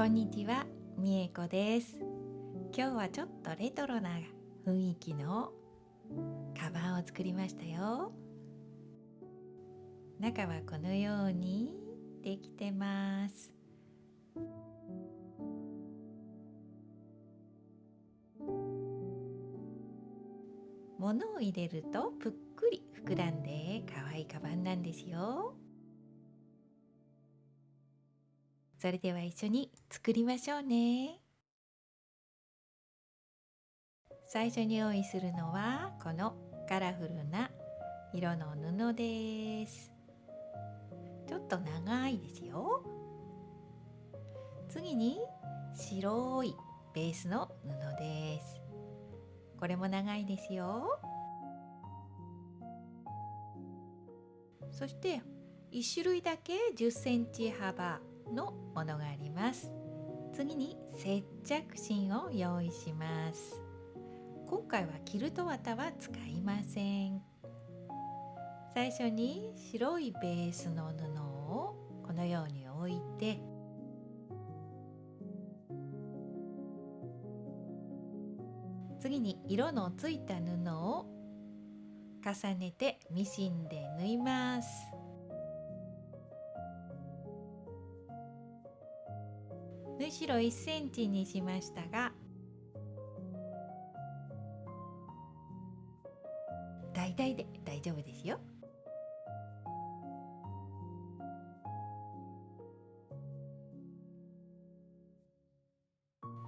こんにちは、みえこです。今日はちょっとレトロな雰囲気のカバンを作りましたよ。中はこのようにできてます。物を入れるとぷっくり膨らんで可愛いカバンなんですよ。それでは一緒に作りましょうね。最初に用意するのはこのカラフルな色の布です。ちょっと長いですよ。次に白いベースの布です。これも長いですよ。そして1種類だけ10センチ幅のものがあります。次に接着芯を用意します。今回はキルト綿は使いません。最初に白いベースの布をこのように置いて、次に色のついた布を重ねてミシンで縫います。縫い代1センチにしましたが、大体で大丈夫ですよ。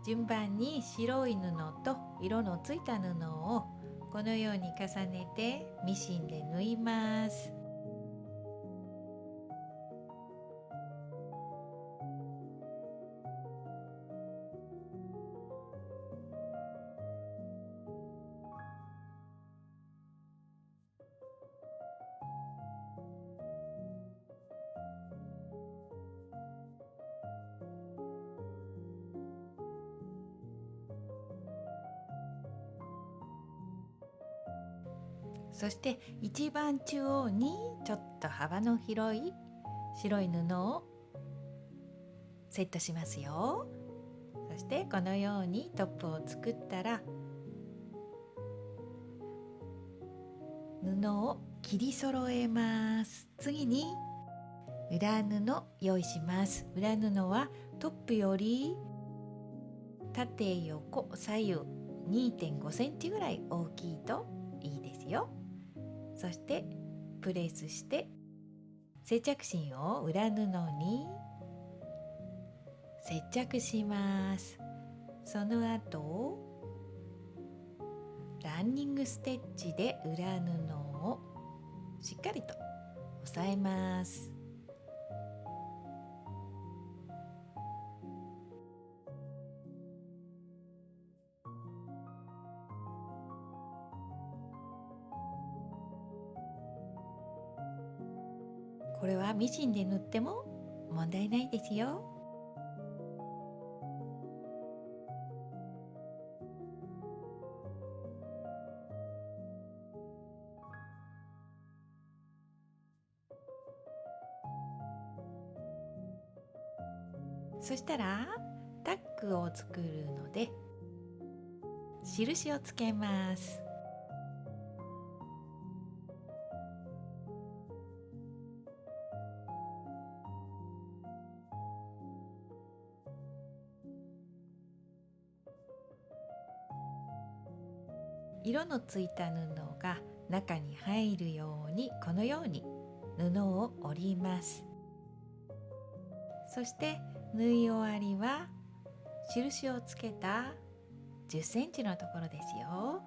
順番に白い布と色のついた布をこのように重ねてミシンで縫います。そして一番中央にちょっと幅の広い白い布をセットしますよ。そしてこのようにトップを作ったら、布を切り揃えます。次に裏布用意します。裏布はトップより縦横左右 2.5 センチぐらい大きいといいですよ。そしてプレスして接着芯を裏布に接着します。その後ランニングステッチで裏布をしっかりと押さえます。これはミシンで縫っても問題ないですよ。そしたらタックを作るので印をつけます。色のついた布が中に入るようにこのように布を折ります。そして縫い終わりは印をつけた10センチのところですよ。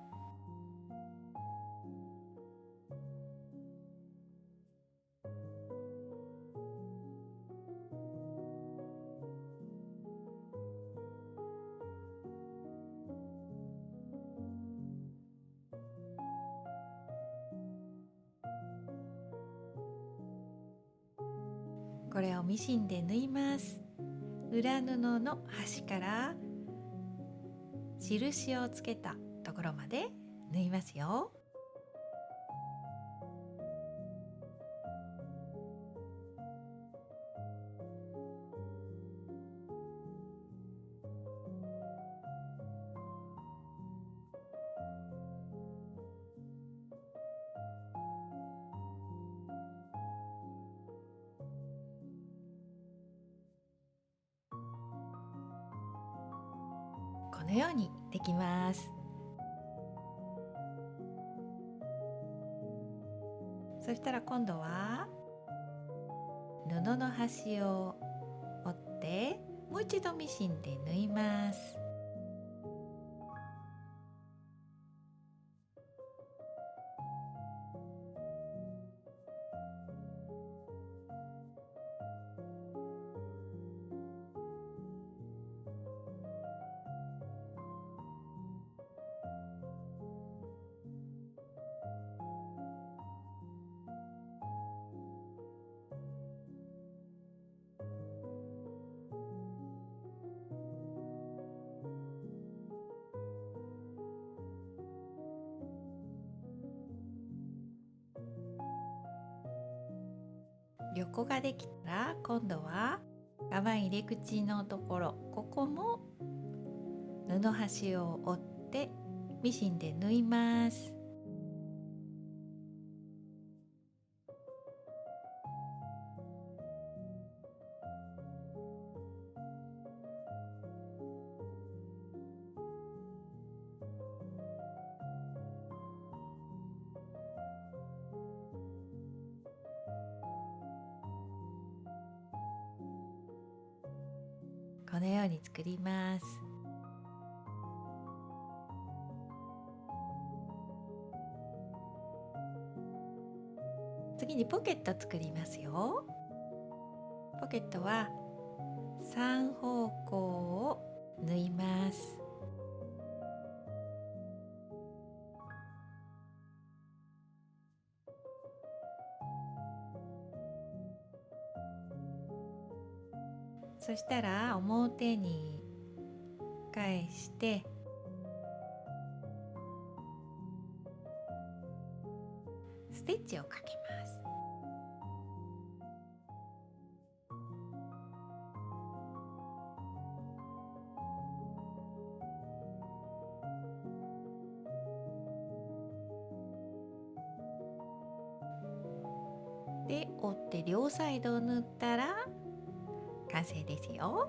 これをミシンで縫います。裏布の端から印をつけたところまで縫いますよ。このようにできます。そしたら今度は布の端を折ってもう一度ミシンで縫います。横ができたら今度はカバン入れ口のところ、ここも布端を折ってミシンで縫います。このように作ります。次にポケット作りますよ。ポケットは3方向を縫います。そしたら表に返してステッチをかけます。で、折って両サイドを縫ったら完成ですよ。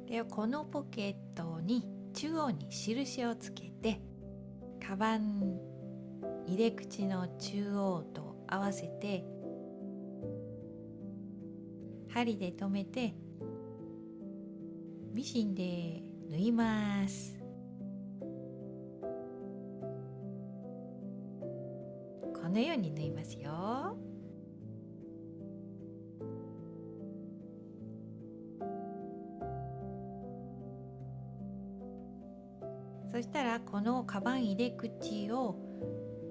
ではこのポケットに中央に印をつけて、カバン入れ口の中央と合わせて針で留めてミシンで縫います。このように縫いますよ。そしたらこのカバン入れ口を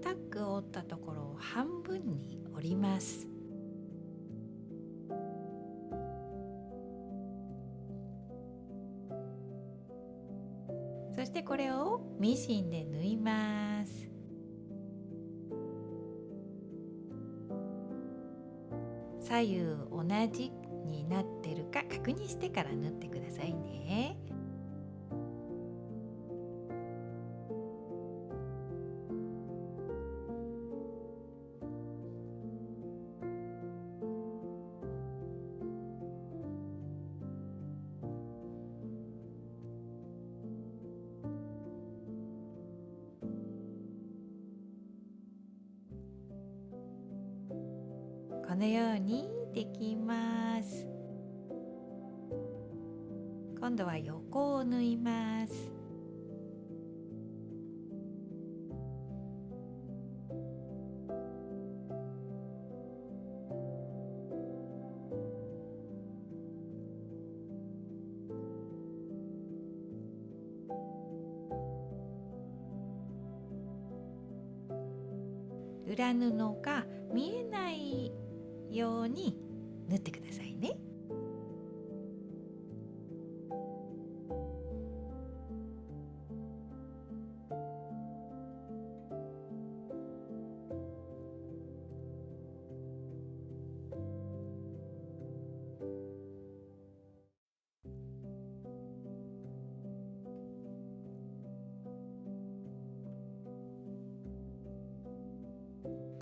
タックを折ったところを半分に折ります。そしてこれをミシンで縫います。左右同じになってるか確認してから縫ってくださいね。このようにできます。今度は横を縫います。裏布が見えないように縫ってくださいね。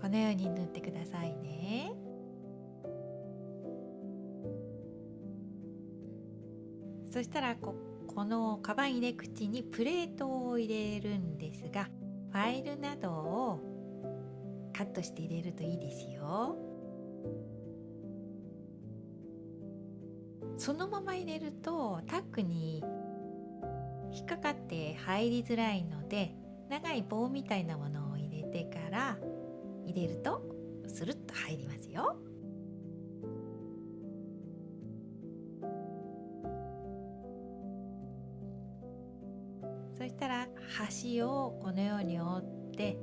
このように塗ってくださいね。そしたらこのカバン入れ口にプレートを入れるんですが、ファイルなどをカットして入れるといいですよ。そのまま入れるとタックに引っかかって入りづらいので、長い棒みたいなものを入れてから入れるとスルッと入りますよ。そしたら端をこのように折って、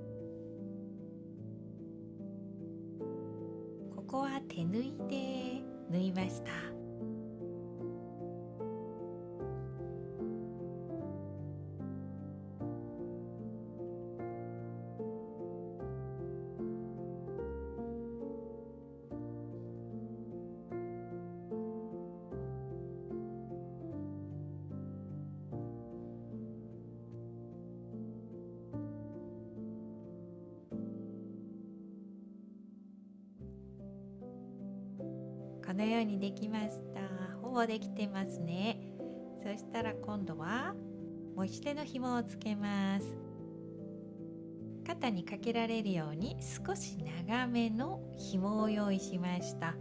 ここは手縫いで縫いました。このようにできました。ほぼできてますね。そしたら今度は持ち手の紐をつけます。肩にかけられるように少し長めの紐を用意しました。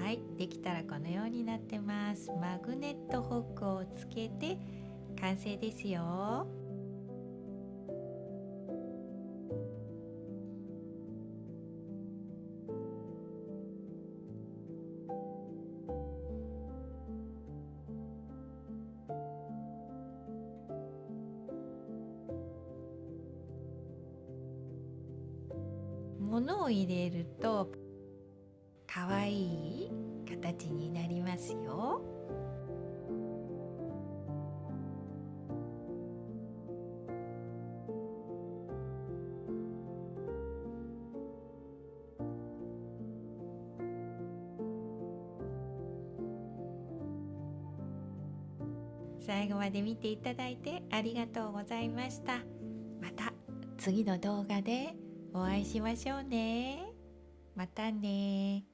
はい、できたらこのようになってます。マグネットホックをつけて完成ですよ。物を入れるとかわいい形になりますよ。最後まで見ていただいてありがとうございました。また次の動画でお会いしましょうね。またね。